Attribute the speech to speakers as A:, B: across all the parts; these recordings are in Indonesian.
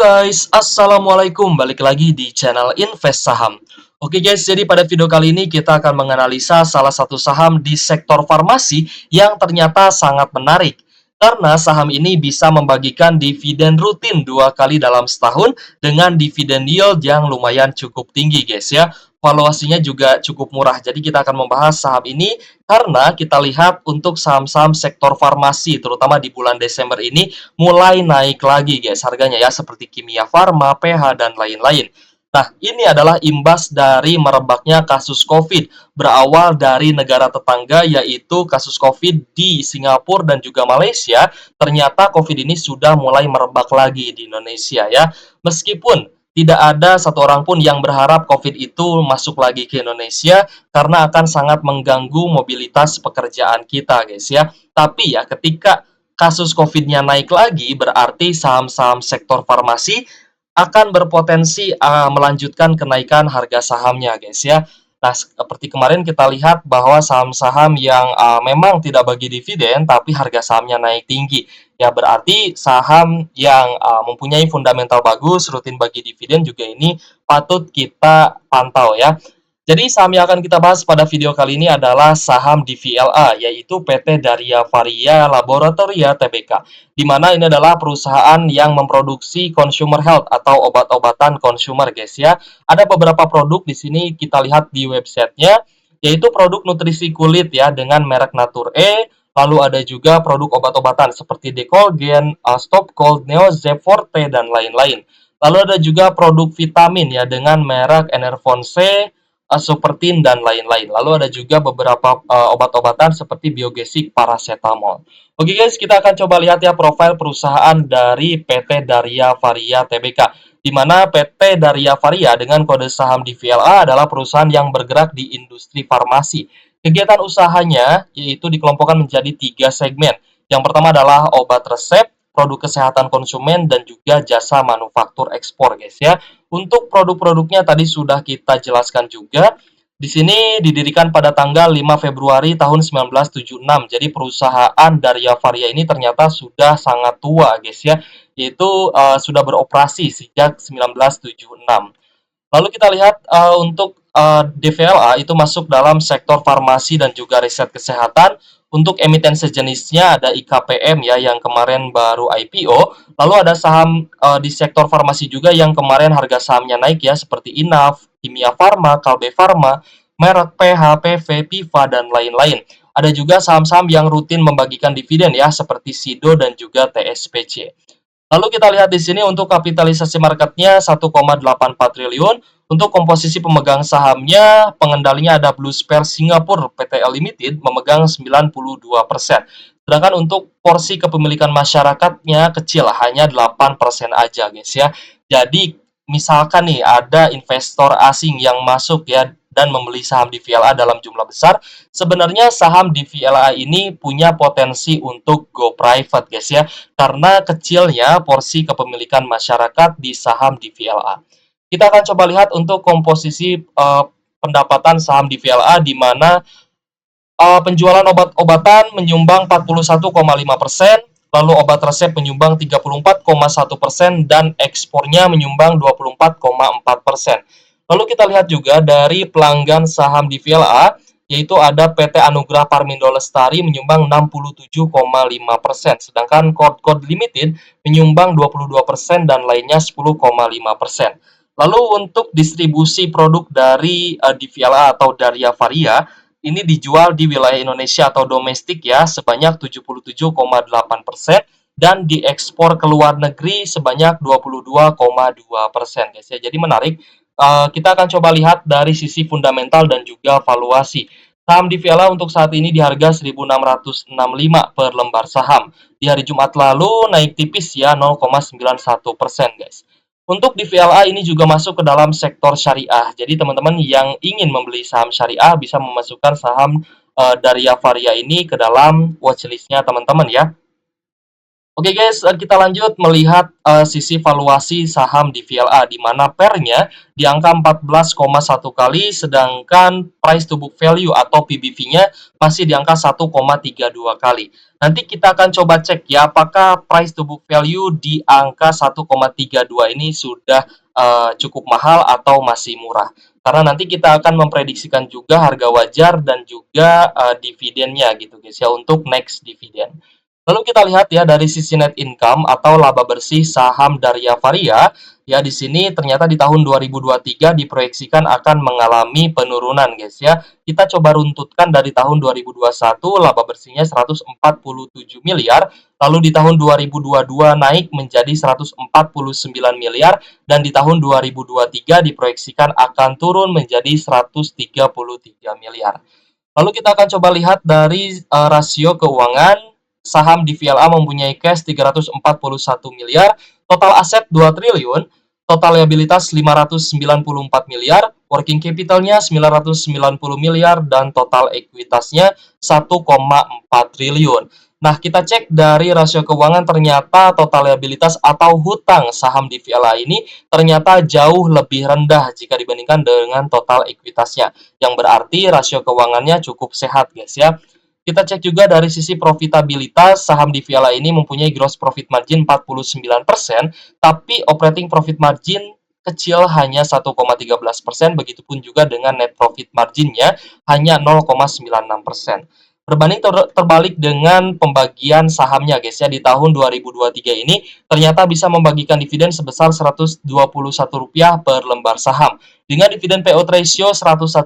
A: guys, Assalamualaikum. Balik lagi di channel Invest Saham. Oke guys, jadi pada video kali ini kita akan menganalisa salah satu saham di sektor farmasi yang ternyata sangat menarik. Karena saham ini bisa membagikan dividen rutin 2 kali dalam setahun dengan dividen yield yang lumayan cukup tinggi guys ya. Valuasinya juga cukup murah. Jadi kita akan membahas saham ini karena kita lihat untuk saham-saham sektor farmasi terutama di bulan Desember ini mulai naik lagi guys harganya ya, seperti Kimia Farma, PH, dan lain-lain. Nah, ini adalah imbas dari merebaknya kasus COVID berawal dari negara tetangga, yaitu kasus COVID di Singapura dan juga Malaysia. Ternyata COVID ini sudah mulai merebak lagi di Indonesia ya. Meskipun tidak ada satu orang pun yang berharap COVID itu masuk lagi ke Indonesia karena akan sangat mengganggu mobilitas pekerjaan kita guys ya. Tapi ya ketika kasus COVID-nya naik lagi, berarti saham-saham sektor farmasi akan berpotensi melanjutkan kenaikan harga sahamnya, guys ya. Nah, seperti kemarin kita lihat bahwa saham-saham yang memang tidak bagi dividen, tapi harga sahamnya naik tinggi. Ya, berarti saham yang mempunyai fundamental bagus, rutin bagi dividen juga ini patut kita pantau ya. Jadi saham yang akan kita bahas pada video kali ini adalah saham DVLA, yaitu PT Daria Varia Laboratoria Tbk, di mana ini adalah perusahaan yang memproduksi consumer health atau obat-obatan consumer, guys ya. Ada beberapa produk di sini kita lihat di websitenya, yaitu produk nutrisi kulit ya dengan merek Nature, lalu ada juga produk obat-obatan seperti Decolgen, Stop Cold, Neozep Forte, dan lain-lain. Lalu ada juga produk vitamin ya dengan merek Enervon C, Supertin, dan lain-lain. Lalu ada juga beberapa obat-obatan seperti Biogesic, paracetamol. Oke guys, kita akan coba lihat ya profil perusahaan dari PT Daria Varia Tbk. Di mana PT Daria Varia dengan kode saham DVLA adalah perusahaan yang bergerak di industri farmasi. Kegiatan usahanya yaitu dikelompokkan menjadi 3 segmen. Yang pertama adalah obat resep, produk kesehatan konsumen, dan juga jasa manufaktur ekspor guys ya. Untuk produk-produknya tadi sudah kita jelaskan juga. Di sini didirikan pada tanggal 5 Februari tahun 1976. Jadi perusahaan Daria Varia ini ternyata sudah sangat tua guys ya. Yaitu sudah beroperasi sejak 1976. Lalu kita lihat untuk DVLA itu masuk dalam sektor farmasi dan juga riset kesehatan. Untuk emiten sejenisnya ada IKPM ya yang kemarin baru IPO. Lalu ada saham di sektor farmasi juga yang kemarin harga sahamnya naik ya, seperti Inaf, Kimia Farma, Kalbe Farma, merek PH, PV, Piva, dan lain-lain. Ada juga saham-saham yang rutin membagikan dividen ya, seperti Sido dan juga TSPC. Lalu kita lihat di sini untuk kapitalisasi marketnya 1,84 triliun. Untuk komposisi pemegang sahamnya, pengendalinya ada Blue Spare Singapore PTL Limited memegang 92%. Sedangkan untuk porsi kepemilikan masyarakatnya kecil, hanya 8% aja guys ya. Jadi misalkan nih ada investor asing yang masuk ya dan membeli saham di VLA dalam jumlah besar, sebenarnya saham di VLA ini punya potensi untuk go private guys ya, karena kecilnya porsi kepemilikan masyarakat di saham di VLA. Kita akan coba lihat untuk komposisi pendapatan saham di VLA, di mana penjualan obat-obatan menyumbang 41,5%, lalu obat resep menyumbang 34,1%, dan ekspornya menyumbang 24,4%. Lalu kita lihat juga dari pelanggan saham di VLA, yaitu ada PT Anugrah Parmindo Lestari menyumbang 67,5%, sedangkan Code Limited menyumbang 22% dan lainnya 10,5%. Lalu untuk distribusi produk dari DVLA atau Daria Varia, ini dijual di wilayah Indonesia atau domestik ya sebanyak 77,8% dan diekspor ke luar negeri sebanyak 22,2% guys ya. Jadi menarik. Kita akan coba lihat dari sisi fundamental dan juga valuasi. Saham DVLA untuk saat ini di harga 1.665 per lembar saham. Di hari Jumat lalu naik tipis ya 0,91% guys. Untuk di VLA ini juga masuk ke dalam sektor syariah. Jadi teman-teman yang ingin membeli saham syariah bisa memasukkan saham Daria Varia ini ke dalam watchlistnya teman-teman ya. Oke guys, kita lanjut melihat sisi valuasi saham di VLA, di mana pairnya di angka 14,1 kali, sedangkan price to book value atau PBV-nya masih di angka 1,32 kali. Nanti kita akan coba cek ya, apakah price to book value di angka 1,32 ini sudah cukup mahal atau masih murah. Karena nanti kita akan memprediksikan juga harga wajar dan juga dividennya gitu guys ya, untuk next dividen. Lalu kita lihat ya dari sisi net income atau laba bersih saham Daria Varia, ya di sini ternyata di tahun 2023 diproyeksikan akan mengalami penurunan guys ya. Kita coba runtutkan dari tahun 2021 laba bersihnya 147 miliar, lalu di tahun 2022 naik menjadi 149 miliar dan di tahun 2023 diproyeksikan akan turun menjadi 133 miliar. Lalu kita akan coba lihat dari rasio keuangan, saham di VLA mempunyai cash 341 miliar, total aset 2 triliun, total liabilitas 594 miliar, working capitalnya 990 miliar, dan total ekuitasnya 1,4 triliun. Nah, kita cek dari rasio keuangan, ternyata total liabilitas atau hutang saham di VLA ini ternyata jauh lebih rendah jika dibandingkan dengan total ekuitasnya, yang berarti rasio keuangannya cukup sehat guys ya. Kita cek juga dari sisi profitabilitas, saham di VLA ini mempunyai gross profit margin 49%, tapi operating profit margin kecil hanya 1,13%, begitupun juga dengan net profit marginnya hanya 0,96%. Berbanding terbalik dengan pembagian sahamnya guys ya, di tahun 2023 ini ternyata bisa membagikan dividen sebesar Rp121 per lembar saham dengan dividen payout ratio 101%,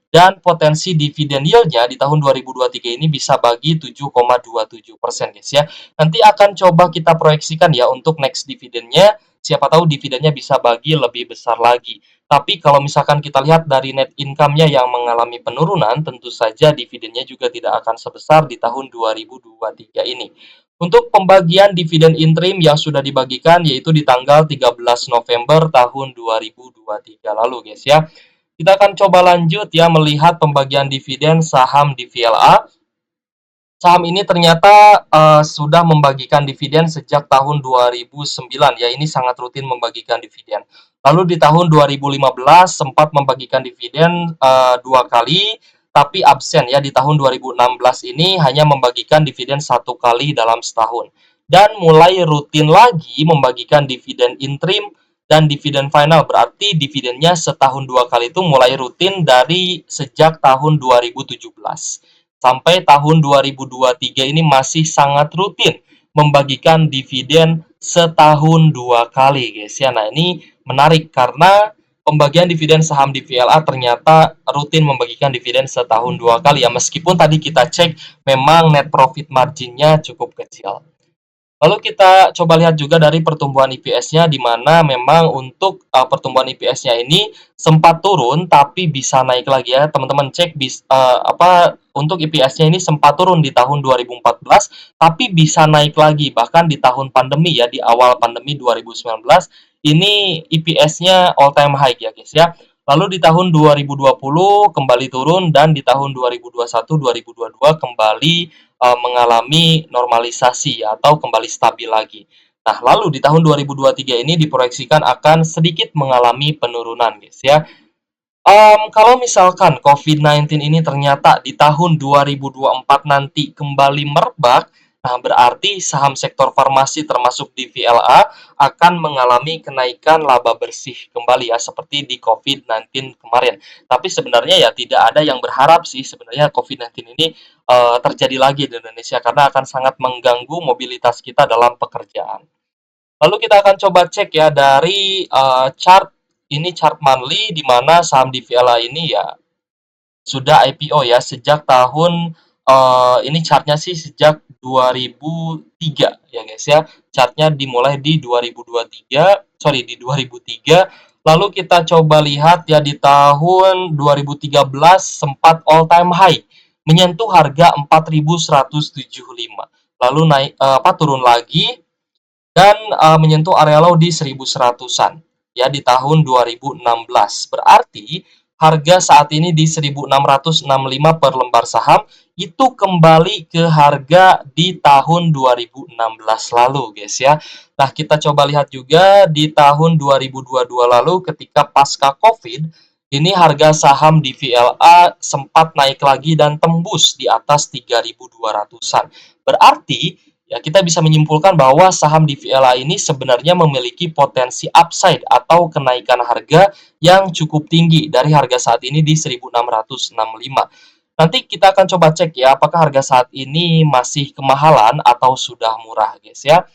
A: dan potensi dividen yield-nya di tahun 2023 ini bisa bagi 7,27% guys ya. Nanti akan coba kita proyeksikan ya untuk next dividennya, siapa tahu dividennya bisa bagi lebih besar lagi. Tapi kalau misalkan kita lihat dari net income-nya yang mengalami penurunan, tentu saja dividennya juga tidak akan sebesar di tahun 2023 ini. Untuk pembagian dividen interim yang sudah dibagikan yaitu di tanggal 13 November tahun 2023 lalu guys ya. Kita akan coba lanjut ya melihat pembagian dividen saham di VLA. Saham ini ternyata sudah membagikan dividen sejak tahun 2009 ya, ini sangat rutin membagikan dividen. Lalu di tahun 2015 sempat membagikan dividen 2 kali, tapi absen ya. Di tahun 2016 ini hanya membagikan dividen 1 kali dalam setahun. Dan mulai rutin lagi membagikan dividen interim dan dividen final, berarti dividennya setahun 2 kali itu mulai rutin dari sejak tahun 2017 sampai tahun 2023 ini masih sangat rutin membagikan dividen setahun 2 kali guys ya. Nah ini menarik karena pembagian dividen saham di VLA ternyata rutin membagikan dividen setahun 2 kali ya, meskipun tadi kita cek memang net profit marginnya cukup kecil. Lalu kita coba lihat juga dari pertumbuhan IPS-nya, di mana memang untuk pertumbuhan IPS-nya ini sempat turun tapi bisa naik lagi ya. Teman-teman cek untuk IPS-nya ini sempat turun di tahun 2014 tapi bisa naik lagi bahkan di tahun pandemi ya, di awal pandemi 2019 ini IPS-nya all time high ya guys ya. Lalu di tahun 2020 kembali turun dan di tahun 2021 2022 kembali mengalami normalisasi ya, atau kembali stabil lagi. Nah, lalu di tahun 2023 ini diproyeksikan akan sedikit mengalami penurunan, guys ya. Kalau misalkan COVID-19 ini ternyata di tahun 2024 nanti kembali merebak, nah berarti saham sektor farmasi termasuk di VLA akan mengalami kenaikan laba bersih kembali ya, seperti di COVID-19 kemarin. Tapi sebenarnya ya tidak ada yang berharap sih sebenarnya COVID-19 ini terjadi lagi di Indonesia karena akan sangat mengganggu mobilitas kita dalam pekerjaan. Lalu kita akan coba cek ya dari chart ini, chart monthly, di mana saham di VLA ini ya sudah IPO ya sejak tahun ini chartnya sih sejak 2003 ya guys ya. Chartnya dimulai di 2023, sorry di 2003. Lalu kita coba lihat ya di tahun 2013 sempat all time high menyentuh harga 4.175. Lalu naik turun lagi dan menyentuh area low di 1.100-an ya di tahun 2016. Berarti harga saat ini di 1.665 per lembar saham, itu kembali ke harga di tahun 2016 lalu, guys ya. Nah, kita coba lihat juga di tahun 2022 lalu ketika pasca Covid, ini harga saham di VLA sempat naik lagi dan tembus di atas 3.200-an. Berarti ya kita bisa menyimpulkan bahwa saham di VLA ini sebenarnya memiliki potensi upside atau kenaikan harga yang cukup tinggi dari harga saat ini di 1.665. Nanti kita akan coba cek ya apakah harga saat ini masih kemahalan atau sudah murah, guys ya.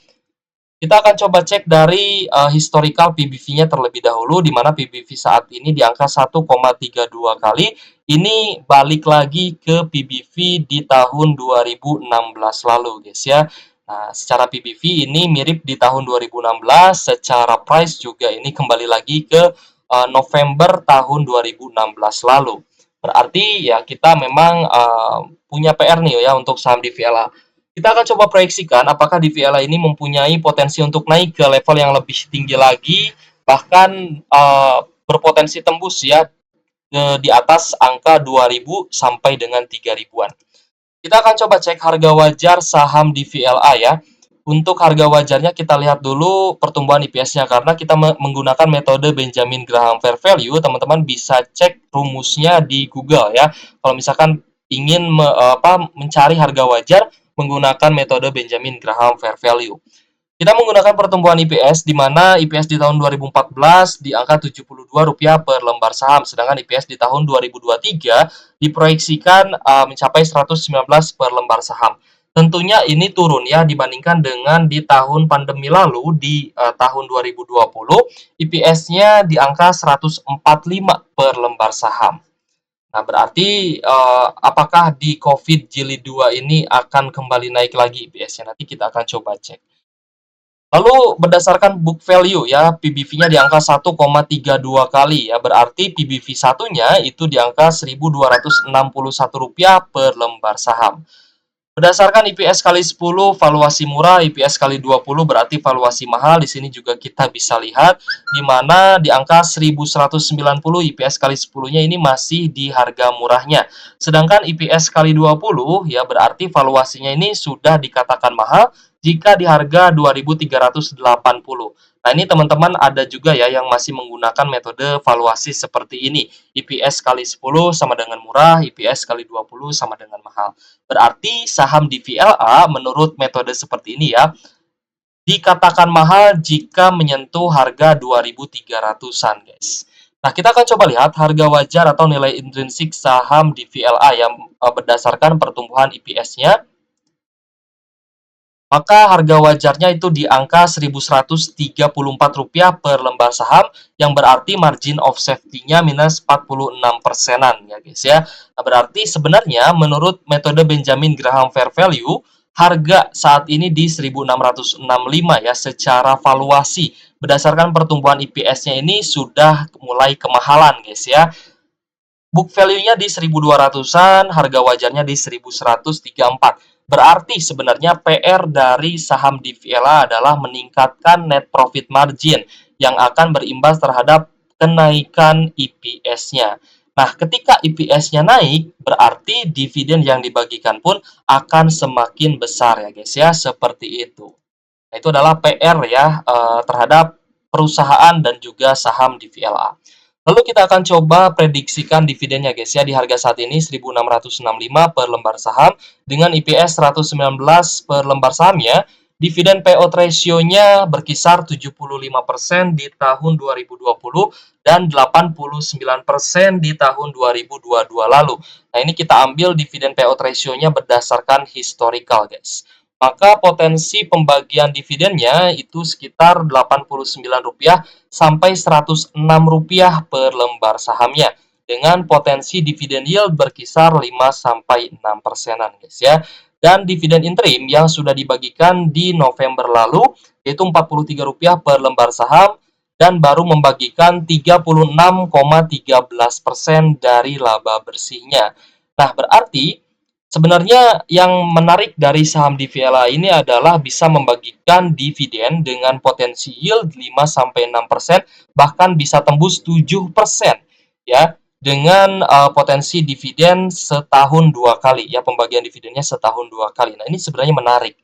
A: Kita akan coba cek dari historical PBV-nya terlebih dahulu, di mana PBV saat ini di angka 1,32 kali. Ini balik lagi ke PBV di tahun 2016 lalu, guys ya. Nah, secara PBV ini mirip di tahun 2016, secara price juga ini kembali lagi ke November tahun 2016 lalu. Berarti ya kita memang punya PR nih ya untuk saham di VLA. Kita akan coba proyeksikan apakah di VLA ini mempunyai potensi untuk naik ke level yang lebih tinggi lagi, bahkan berpotensi tembus ya di atas angka 2.000 sampai dengan 3.000-an. Kita akan coba cek harga wajar saham di VLA ya. Untuk harga wajarnya kita lihat dulu pertumbuhan IPS-nya, karena kita menggunakan metode Benjamin Graham Fair Value. Teman-teman bisa cek rumusnya di Google ya. Kalau misalkan ingin mencari harga wajar menggunakan metode Benjamin Graham Fair Value. Kita menggunakan pertumbuhan IPS, di mana IPS di tahun 2014 di angka Rp72 per lembar saham, sedangkan IPS di tahun 2023 diproyeksikan mencapai 119 per lembar saham. Tentunya ini turun ya dibandingkan dengan di tahun pandemi lalu, di tahun 2020 IPS-nya di angka 145 per lembar saham. Nah, berarti apakah di COVID jilid 2 ini akan kembali naik lagi IPS-nya? Nanti kita akan coba cek. Lalu berdasarkan book value ya, PBV-nya di angka 1,32 kali ya, berarti PBV satunya itu di angka Rp1.261 per lembar saham. Berdasarkan IPS kali 10 valuasi murah, IPS kali 20 berarti valuasi mahal. Di sini juga kita bisa lihat di mana di angka 1190 IPS kali 10-nya ini masih di harga murahnya. Sedangkan IPS kali 20 ya berarti valuasinya ini sudah dikatakan mahal jika di harga 2.380. Nah, ini teman-teman ada juga ya yang masih menggunakan metode valuasi seperti ini. IPS kali 10 sama dengan murah, IPS kali 20 sama dengan mahal. Berarti saham di VLA menurut metode seperti ini ya, dikatakan mahal jika menyentuh harga 2.300-an, guys. Nah, kita akan coba lihat harga wajar atau nilai intrinsik saham di VLA yang berdasarkan pertumbuhan IPS-nya. Maka harga wajarnya itu di angka Rp1.134 per lembar saham, yang berarti margin of safety-nya minus 46%-an ya guys ya. Nah, berarti sebenarnya menurut metode Benjamin Graham Fair Value, harga saat ini di 1.665 ya secara valuasi. Berdasarkan pertumbuhan IPS-nya ini sudah mulai kemahalan guys ya. Book value-nya di 1.200-an, harga wajarnya di 1.134. Berarti sebenarnya PR dari saham di VLA adalah meningkatkan net profit margin yang akan berimbas terhadap kenaikan IPS-nya. Nah, ketika IPS-nya naik, berarti dividen yang dibagikan pun akan semakin besar ya guys ya, seperti itu. Nah, itu adalah PR ya terhadap perusahaan dan juga saham di VLA. Lalu kita akan coba prediksikan dividennya guys ya, di harga saat ini 1.665 per lembar saham dengan IPS 119 per lembar sahamnya. Dividen payout ratio-nya berkisar 75% di tahun 2020 dan 89% di tahun 2022 lalu. Nah, ini kita ambil dividen payout ratio-nya berdasarkan historical guys. Maka potensi pembagian dividennya itu sekitar Rp89 sampai Rp106 per lembar sahamnya, dengan potensi dividen yield berkisar 5 sampai 6%-an guys ya. Dan dividen interim yang sudah dibagikan di November lalu yaitu Rp43 per lembar saham dan baru membagikan 36,13% dari laba bersihnya. Nah, berarti sebenarnya yang menarik dari saham di VLA ini adalah bisa membagikan dividen dengan potensi yield 5 sampai 6%, bahkan bisa tembus 7% ya. dengan potensi dividen setahun 2 kali ya, pembagian dividennya setahun 2 kali. Nah, ini sebenarnya menarik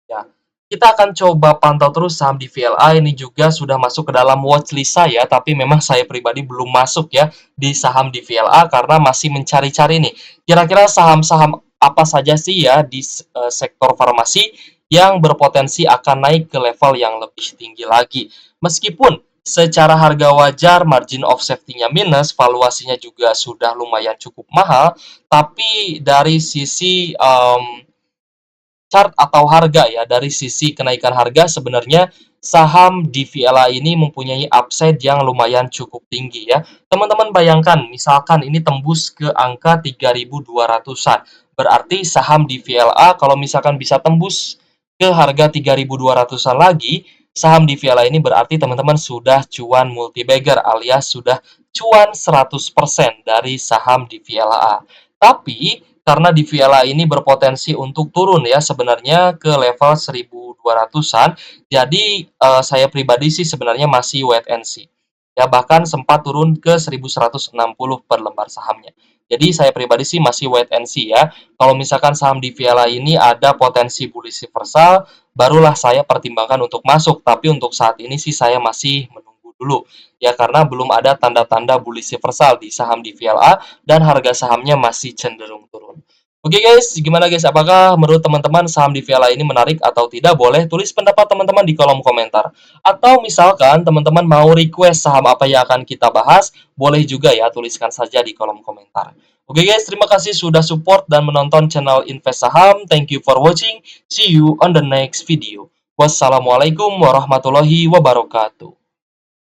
A: ya. Kita akan coba pantau terus saham di VLA, ini juga sudah masuk ke dalam watchlist saya, tapi memang saya pribadi belum masuk ya di saham di VLA karena masih mencari-cari nih. Kira-kira saham-saham apa saja sih ya di sektor farmasi yang berpotensi akan naik ke level yang lebih tinggi lagi. Meskipun secara harga wajar, margin of safety-nya minus, valuasinya juga sudah lumayan cukup mahal, tapi dari sisi chart atau harga ya, dari sisi kenaikan harga sebenarnya saham di VLA ini mempunyai upside yang lumayan cukup tinggi ya. Teman-teman bayangkan misalkan ini tembus ke angka 3.200-an. Berarti saham di VLA kalau misalkan bisa tembus ke harga 3.200-an lagi, saham di VLA ini berarti teman-teman sudah cuan multi-bagger alias sudah cuan 100% dari saham di VLA. Tapi karena di VLA ini berpotensi untuk turun ya sebenarnya ke level 1.200-an. Jadi saya pribadi sih sebenarnya masih wait and see. Ya bahkan sempat turun ke 1.160 per lembar sahamnya. Jadi saya pribadi sih masih wait and see ya. Kalau misalkan saham di VLA ini ada potensi bullish reversal, barulah saya pertimbangkan untuk masuk. Tapi untuk saat ini sih saya masih menunggu dulu. Ya karena belum ada tanda-tanda bullish reversal di saham di VLA dan harga sahamnya masih cenderung turun. Oke guys, gimana guys? Apakah menurut teman-teman saham di VLA ini menarik atau tidak? Boleh tulis pendapat teman-teman di kolom komentar. Atau misalkan teman-teman mau request saham apa yang akan kita bahas, boleh juga ya tuliskan saja di kolom komentar. Oke guys, terima kasih sudah support dan menonton channel Invest Saham. Thank you for watching. See you on the next video. Wassalamualaikum warahmatullahi wabarakatuh.